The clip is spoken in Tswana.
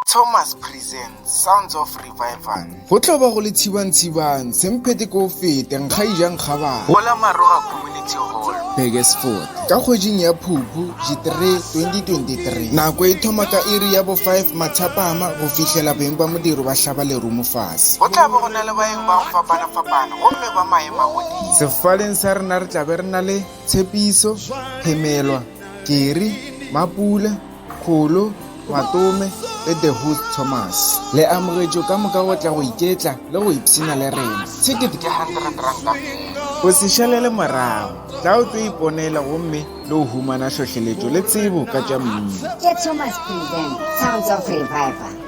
Thomas presents Sounds of Revival. Go tla ba go le tshibang semphete ko fete nkga ijang kgabana Go la Maroga Community Hall, Burgersfort ka kgweding ya Phupu G3 2023 nako e thoma ka iri ya bo 5 mathapama go fihlela beng ba modiro ba hlaba le rumo fase. go tla ba go na le baeng ba go fapana gomme ba maema godimo. Sefaleng sa rena re tla be re na le Tshepiso, Phemelwa, Keri, Mapule, Kholo, Matome le The Host Thomas. Le amogetšo ka moka go tla go iketla le go ipsina le rena. Ticket Ke 100 rand fela. o se šalele morago tla o tlo iponela gomme le o humana tlhohleletšo le tsebo ka tša mmino. Thomas presents Sounds of Revival.